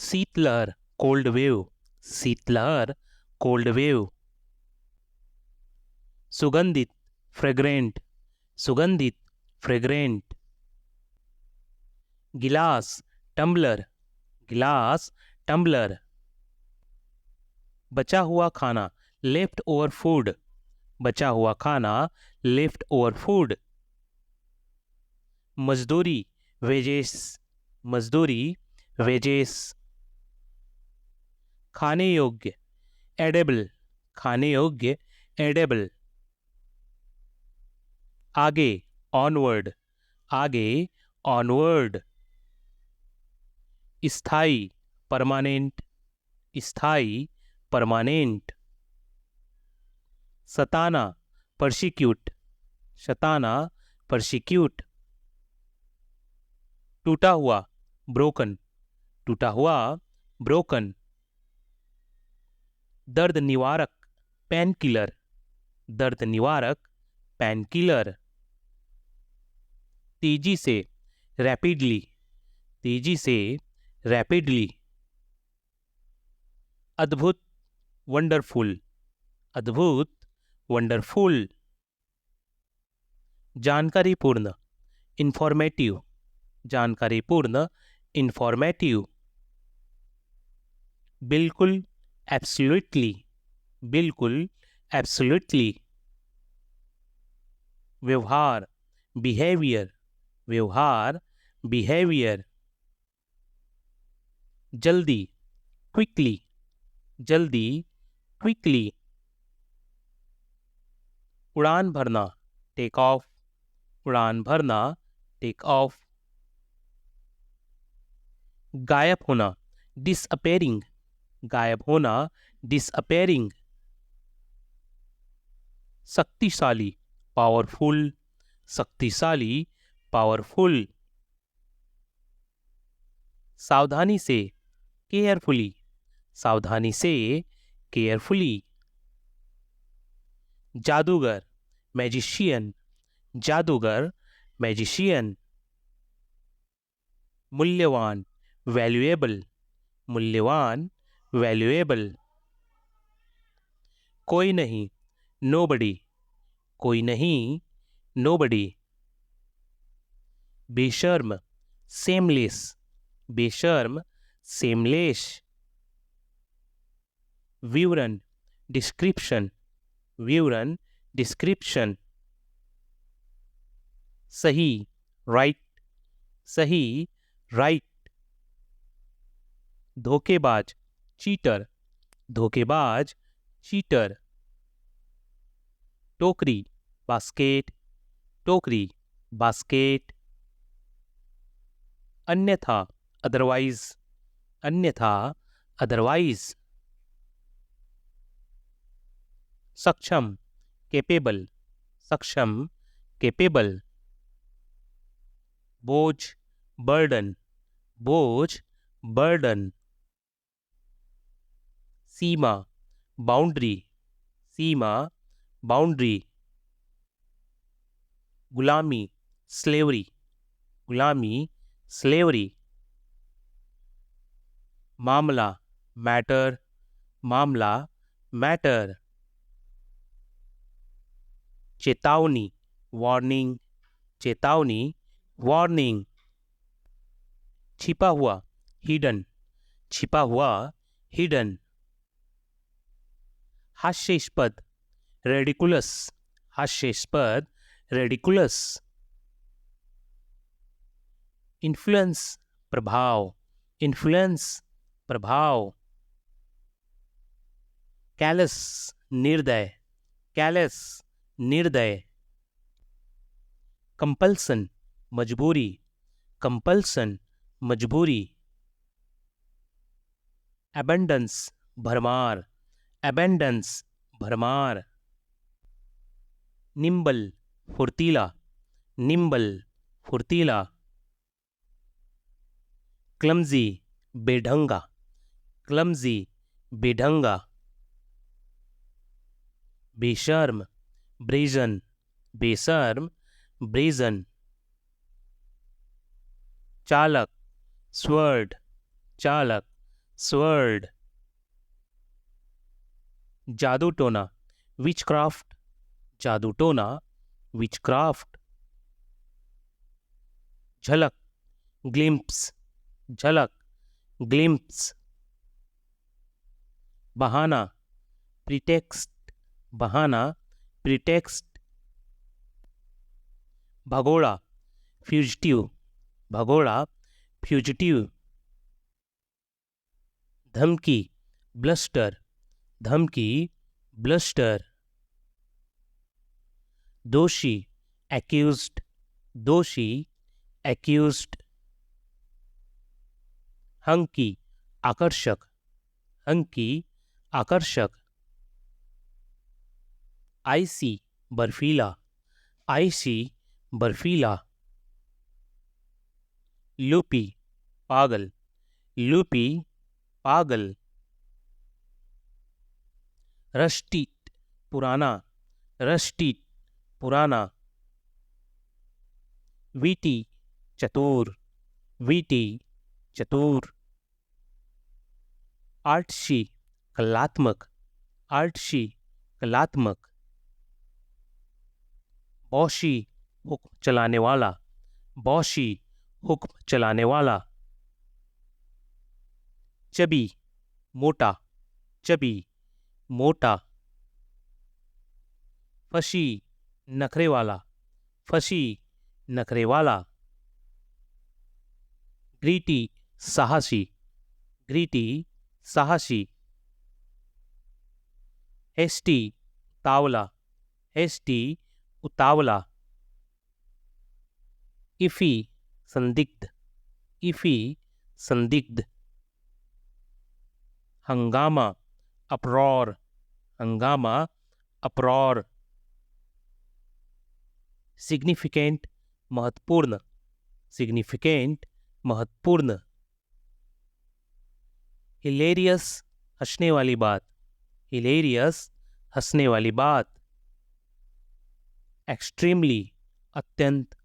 शीतलहर cold wave, शीतलहर cold wave. सुगंधित फ्रेग्रेंट, सुगंधित फ्रेग्रेंट। गिलास टम्बलर, गिलास टम्बलर। बचा हुआ खाना लेफ्ट ओवर फूड, बचा हुआ खाना लेफ्ट ओवर फूड। मजदूरी वेजेस, मजदूरी वेजेस। खाने योग्य एडेबल, खाने योग्य एडेबल। आगे ऑनवर्ड, आगे ऑनवर्ड। स्थाई परमानेंट, स्थाई परमानेंट। सताना परसिक्यूट, सताना परसिक्यूट। टूटा हुआ ब्रोकन, टूटा हुआ ब्रोकन। दर्द निवारक पेन किलर, दर्द निवारक पेन किलर। तेजी से रैपिडली, तेजी से रैपिडली। अद्भुत वंडरफुल, अद्भुत वंडरफुल। जानकारीपूर्ण इंफॉर्मेटिव, जानकारीपूर्ण इंफॉर्मेटिव। बिल्कुल एब्सोल्युटली, बिल्कुल एब्सोल्युटली। व्यवहार बिहेवियर, व्यवहार बिहेवियर। जल्दी क्विकली, जल्दी क्विकली। उड़ान भरना टेक ऑफ, उड़ान भरना टेक ऑफ। गायब होना डिसअपेयरिंग, गायब होना डिसअपेयरिंग। शक्तिशाली पावरफुल, शक्तिशाली पावरफुल। सावधानी से केयरफुली, सावधानी से केयरफुली। जादूगर मैजिशियन, जादूगर मैजिशियन। मूल्यवान वैल्यूएबल, मूल्यवान वैल्यूएबल। कोई नहीं नोबडी, कोई नहीं नोबडी। बेशर्म सेमलेस, बेशर्म सेमलेस। विवरण डिस्क्रिप्शन, विवरण डिस्क्रिप्शन। सही राइट, सही राइट। धोखेबाज चीटर, धोखेबाज चीटर। टोकरी बास्केट, टोकरी बास्केट। अन्यथा अदरवाइज, अन्यथा अदरवाइज। सक्षम केपेबल, सक्षम केपेबल। बोझ बर्डन, बोझ बर्डन। सीमा बाउंड्री, सीमा बाउंड्री। गुलामी स्लेवरी, गुलामी स्लेवरी। मामला मैटर, मामला मैटर। चेतावनी वार्निंग, चेतावनी वार्निंग। छिपा हुआ हिडन, छिपा हुआ हिडन। हास्यास्पद रेडिकुलस, हास्यास्पद रेडिकुलस। इन्फ्लुएंस प्रभाव, इन्फ्लुएंस प्रभाव। कैलस निर्दय, कैलस निर्दय। कंपल्सन मजबूरी, कंपल्सन मजबूरी। एबंडेंस भरमार, एबंडेंस भरमार। निम्बल फुर्तीला, निम्बल फुर्तीला। क्लमजी बेढंगा, क्लमजी बेढंगा। बेशर्म ब्रेजन, बेशर्म ब्रेजन। चालक स्वर्ड, चालक sword. जादू टोना, witchcraft. जादू टोना, witchcraft. झलक, glimpse. झलक, glimpse. बहाना, pretext. बहाना, pretext. भगोड़ा, fugitive. भगोड़ा, fugitive. धमकी, bluster. धमकी, bluster. दोषी, accused. दोषी, accused. हंकी, आकर्षक. हंकी, आकर्षक. आईसी, बर्फीला. आईसी, बर्फीला. लूपी, पागल. लूपी, पागल. रस्टी, पुराना. रस्टी, पुराना. वीटी, चतुर. वीटी, चतुर. आर्टशी, कलात्मक. आर्टशी, कलात्मक. बॉशी, हुक्म चलाने वाला. बॉशी, हुक्म चलाने वाला. चबी, मोटा. चबी, मोटा. फशी, नखरे वाला. फशी, नखरे वाला. ग्रीटी, साहसी. ग्रीटी, साहसी. हेस्टी, तावला. हेस्टी, उतावला. इफी, संदिग्ध. इफी, संदिग्ध. हंगामा, अपरौर. हंगामा, अपरौर. सिग्निफिकेंट, महत्वपूर्ण. सिग्निफिकेंट, महत्वपूर्ण. हिलेरियस, हंसने वाली बात. हिलेरियस, हंसने वाली बात. एक्सट्रीमली, अत्यंत.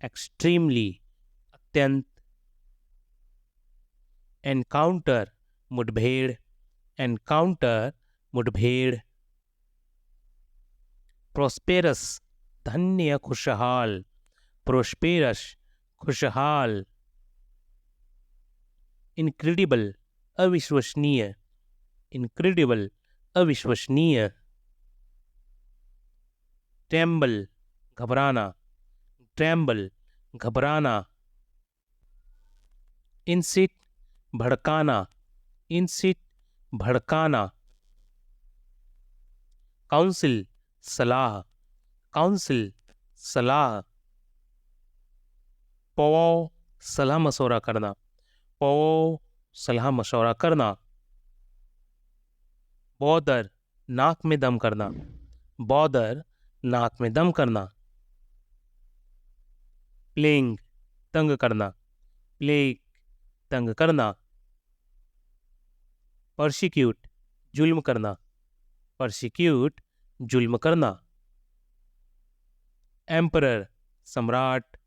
एक्सट्रीमली, अत्यंत. एनकाउंटर, मुठभेड़. एनकाउंटर, मुठभेड़. प्रोस्पेरस, धन्य या खुशहाल. प्रोस्पेरस, खुशहाल. इनक्रेडिबल, अविश्वसनीय. इनक्रेडिबल, अविश्वसनीय. ट्रेम्बल, घबराना. ट्रेम्बल, घबराना. इंसिट, भड़काना. इंसिट, भड़काना. काउंसिल, सलाह. काउंसिल, सलाह. पवो, सलाह मशवरा करना. पवो, सलाह मशवरा करना. बॉदर, नाक में दम करना. बॉदर, नाक में दम करना. प्लेंग, तंग करना. प्लेग, तंग करना. पर्सिक्यूट, जुल्म करना. पर्सिक्यूट, जुल्म करना. एम्परर, सम्राट.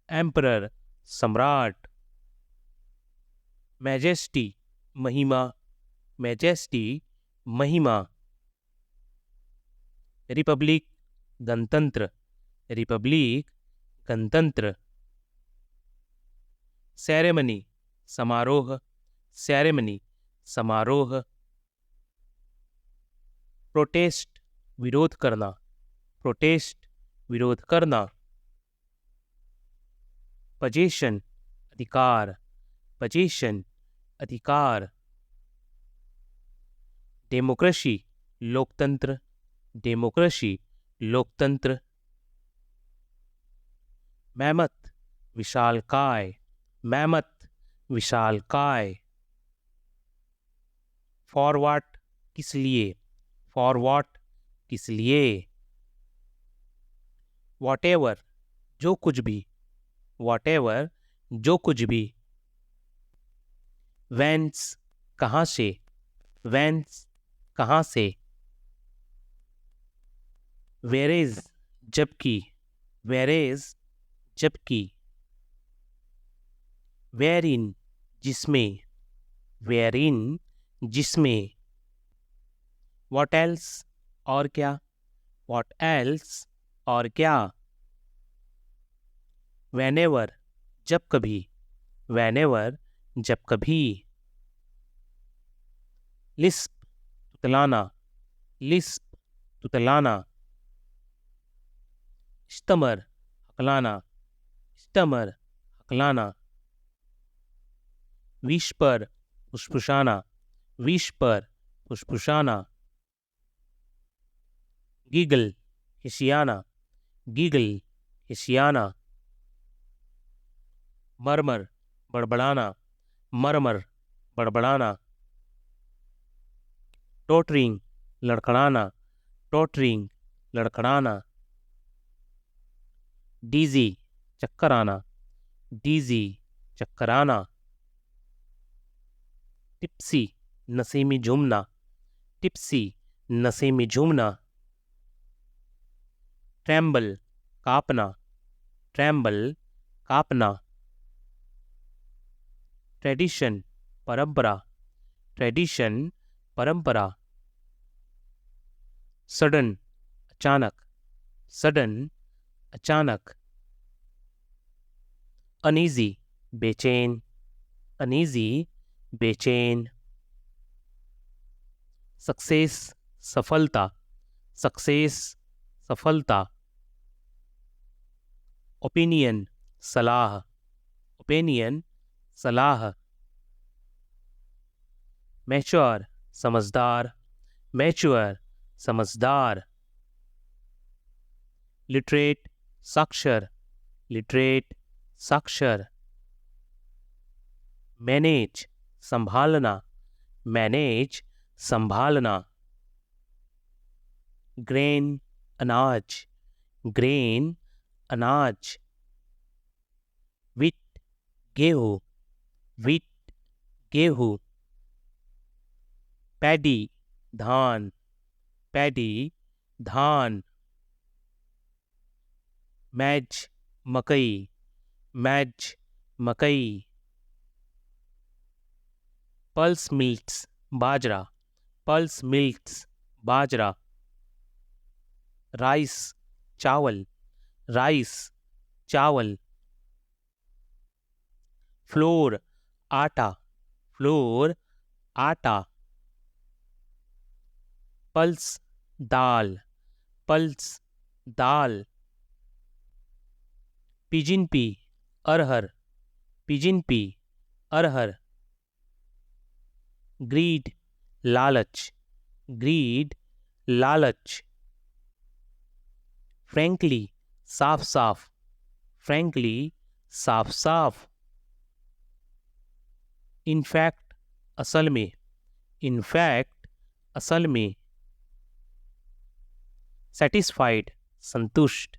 एम्परर, सम्राट. मैजेस्टी, महिमा. मैजेस्टी, महिमा. रिपब्लिक, गणतंत्र. रिपब्लिक, गणतंत्र. सेरेमनी, समारोह. सेरेमनी, समारोह. प्रोटेस्ट, विरोध करना. प्रोटेस्ट, विरोध करना. पजेशन, अधिकार. पजेशन, अधिकार. डेमोक्रेसी, लोकतंत्र. डेमोक्रेसी, लोकतंत्र. मैमथ, विशालकाय. मैमथ, विशालकाय. फॉरवर्ड, किस लिए. फॉरवर्ड, किस लिए. वॉटेवर, जो कुछ भी. वॉटेवर, जो कुछ भी. वेंस, कहाँ से. वेंस, कहाँ से. वेरेज, जबकि. वेरेज, जबकि. वेरिन, जिसमें. wherein जिसमें, what else और क्या, what else और क्या, whenever जब कभी, whenever जब कभी, lisp तुतलाना, lisp तुतलाना, स्टमर हकलाना, स्टमर हकलाना, whisper फुसफुसाना, whisper फुसफुसाना, giggle हिसियाना, giggle हिसियाना, मरमर बड़बड़ाना, मरमर बड़बड़ाना, टोटरिंग लड़खड़ाना, टोटरिंग लड़खड़ाना, डीजी चक्कर आना, डीजी चक्कर आना, टिप्सी नशे में झूमना, टिप्सी नशे में झूमना, ट्रैम्बल कांपना, ट्रैम्बल कांपना, ट्रेडिशन परंपरा, ट्रेडिशन परंपरा, सडन अचानक, सडन अचानक, अनईजी बेचैन, अनईजी बेचैन, सक्सेस सफलता, सक्सेस सफलता, ओपिनियन सलाह, ओपिनियन सलाह, मैच्योर समझदार, मैच्योर समझदार, लिटरेट साक्षर, लिटरेट साक्षर, मैनेज संभालना, मैनेज संभालना, ग्रेन अनाज, ग्रेन अनाज, विट गेहूँ, विट गेहूँ, पैडी धान, पैडी धान, मैज मकई, मैज मकई, पल्स मिल्क्स बाजरा, पल्स मिल्क्स बाजरा, राइस चावल, राइस चावल, फ्लोर आटा, फ्लोर आटा, पल्स दाल, पल्स दाल, पिजिन पी अरहर, पिजिन पी अरहर, ग्रीड लालच, ग्रीड लालच, फ्रैंकली साफ साफ, फ्रैंकली साफ साफ, इनफैक्ट असल में, इनफैक्ट असल में, सेटिस्फाइड संतुष्ट,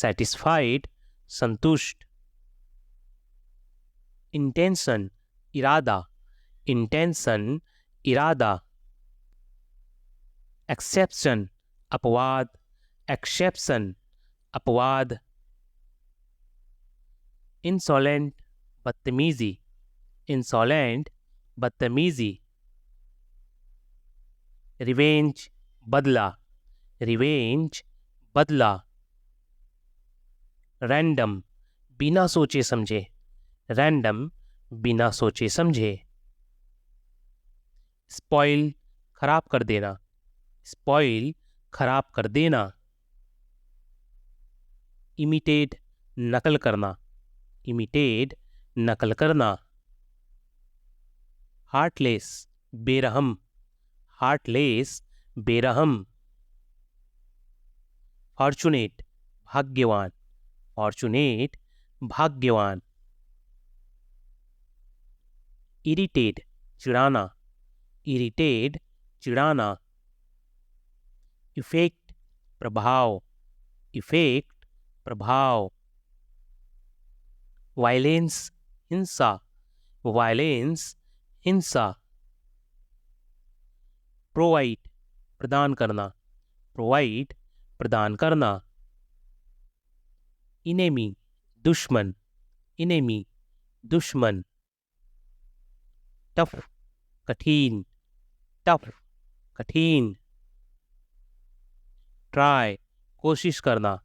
सेटिस्फाइड संतुष्ट, इंटेंशन इरादा, इंटेंशन इरादा, एक्सेप्शन अपवाद, एक्सेप्शन अपवाद, इंसोलेंट बदतमीजी, इंसोलेंट बदतमीजी, रिवेंज बदला, रिवेंज बदला, रैंडम बिना सोचे समझे, रैंडम बिना सोचे समझे, स्पॉइल खराब कर देना, स्पॉइल खराब कर देना, इमिटेट नकल करना, इमिटेट नकल करना, हार्टलेस बेरहम, हार्टलेस बेरहम, फॉर्चुनेट भाग्यवान, फॉर्चुनेट भाग्यवान, इरिटेट चिढ़ाना, इरिटेट चिढ़ाना, इफेक्ट प्रभाव, इफेक्ट प्रभाव, वायलेंस हिंसा, वायलेंस हिंसा, प्रोवाइड प्रदान करना, प्रोवाइड प्रदान करना, इनेमी दुश्मन, इनेमी दुश्मन, टफ कठिन, टफ, कठिन। ट्राई, कोशिश करना,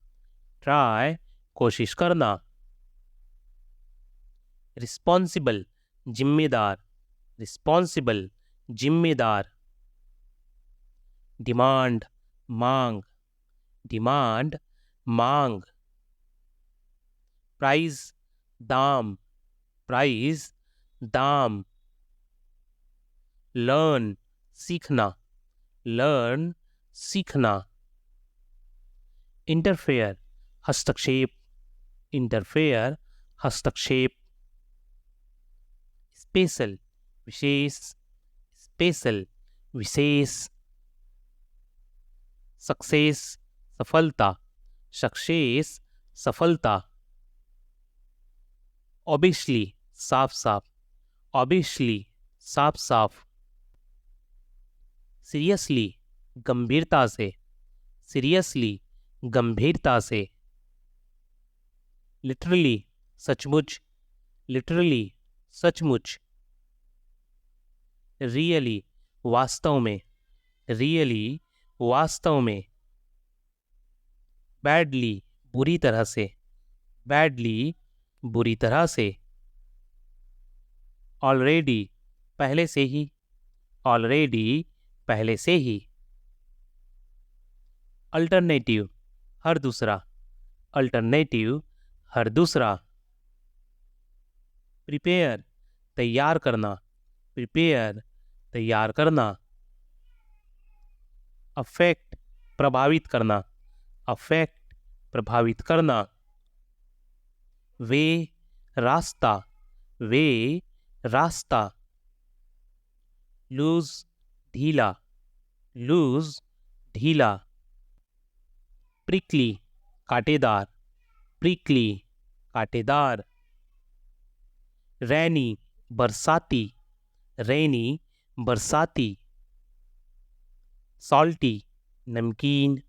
ट्राई, कोशिश करना। रिस्पॉन्सिबल, जिम्मेदार, रिस्पॉन्सिबल, जिम्मेदार। डिमांड, मांग, डिमांड, मांग। प्राइस, दाम, प्राइस, दाम। लर्न, सीखना, लर्न, सीखना। इंटरफेयर, हस्तक्षेप, इंटरफेयर, हस्तक्षेप। स्पेशल, विशेष, स्पेशल, विशेष। सक्सेस, सफलता, सक्सेस, सफलता। ऑब्वियसली, साफ साफ, ऑब्वियसली, साफ साफ। सीरियसली, गंभीरता से, सीरियसली, गंभीरता से। लिटरली, सचमुच, लिटरली, सचमुच। रियली, वास्तव में, रियली, वास्तव में। बैडली, बुरी तरह से, बैडली, बुरी तरह से। ऑलरेडी, पहले से ही, ऑलरेडी, पहले से ही। अल्टरनेटिव, हर दूसरा, अल्टरनेटिव, हर दूसरा। प्रिपेयर, तैयार करना, प्रिपेयर, तैयार करना। अफेक्ट, प्रभावित करना, अफेक्ट, प्रभावित करना। वे, रास्ता, वे, रास्ता। लूज, ढीला, लूज, ढीला। प्रिकली, कांटेदार, प्रिकली, कांटेदार। रैनी, बरसाती, रैनी, बरसाती। सॉल्टी, नमकीन,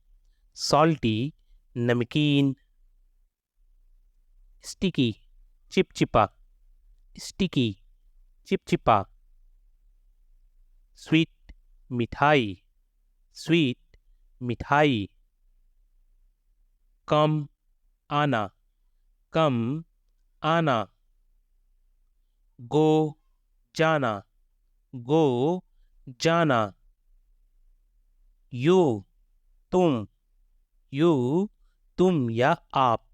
सॉल्टी, नमकीन। स्टिकी, चिपचिपा, स्टिकी, चिपचिपा। स्वीट, मिठाई, स्वीट, मिठाई। कम, आना, कम, आना। गो, जाना, गो, जाना। यू, तुम, यू, तुम या आप।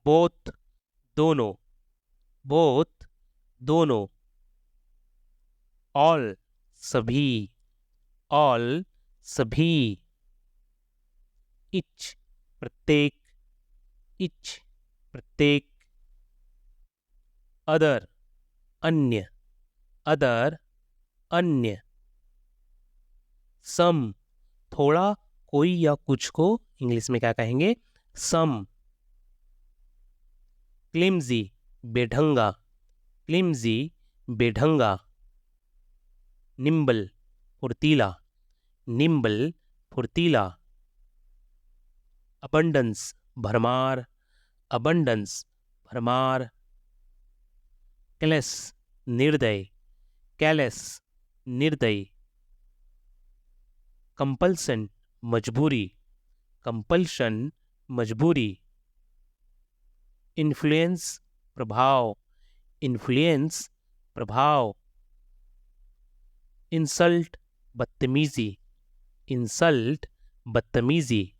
बोथ, दोनों, बोथ, दोनों। ऑल, सभी, ऑल, सभी। इच, प्रत्येक, इच, प्रत्येक। अदर, अन्य, अदर, अन्य। सम, थोड़ा, कोई या कुछ को इंग्लिश में क्या कहेंगे? सम। क्लिम्जी, बेढंगा, क्लिम्जी, बेढंगा। निम्बल, फुर्तीला, निम्बल, फुर्तीला। अबंडेंस, भरमार, अबंडेंस, भरमार। कैलेस, निर्दय, कैलेस, निर्दय। कंपल्सन, मजबूरी, कंपल्शन, मजबूरी। इन्फ्लुएंस, प्रभाव, इन्फ्लुएंस, प्रभाव। इंसल्ट, बदतमीजी, इंसल्ट, बदतमीजी।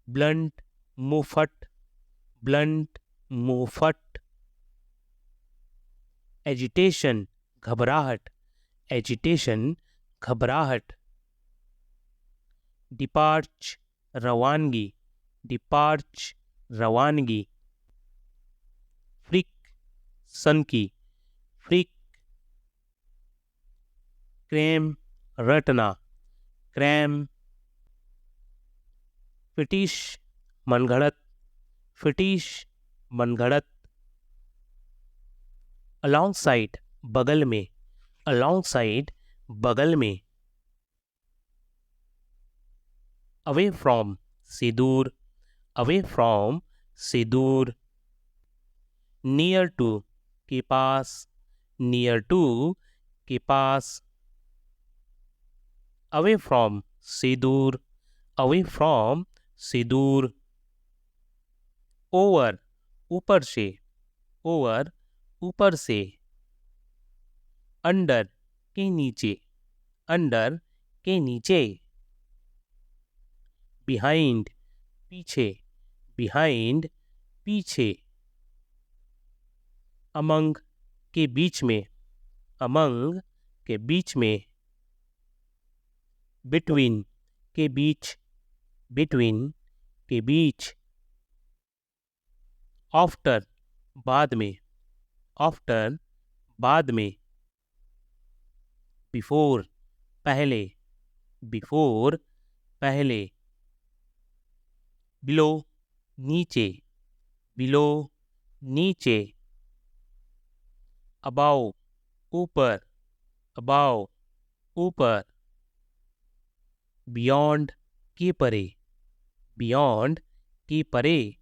ब्लंट, मुंहफट, ब्लंट, मुंहफट। एजिटेशन, घबराहट, एजिटेशन, घबराहट। डिपार्च, रवानगी, डिपार्च, रवानगी। फ्रिक, सनकी, फ्रिक। क्रैम, रटना, क्रैम। फिटिश, मनगढ़ंत, फिटिश, मनगढ़ंत। अलोंगसाइड, बगल में, अलोंगसाइड, बगल में। अवे फ्रॉम, से दूर, अवे फ्रॉम, से दूर। नियर टू, के पास, नियर टू के पास, अवे फ्रॉम से दूर, अवे फ्रॉम से दूर, ओवर ऊपर से, ओवर ऊपर से, अंडर के नीचे, अंडर के नीचे, बिहाइंड पीछे, बिहाइंड पीछे, अमंग के बीच में, अमंग के बीच में, बिटवीन के बीच, बिटवीन के बीच, आफ्टर बाद में, आफ्टर बाद में, बिफोर पहले, बिफोर पहले, बिलो नीचे, बिलो नीचे, अबाव ऊपर, अबाव ऊपर, बियॉन्ड के परे, बियॉन्ड के परे,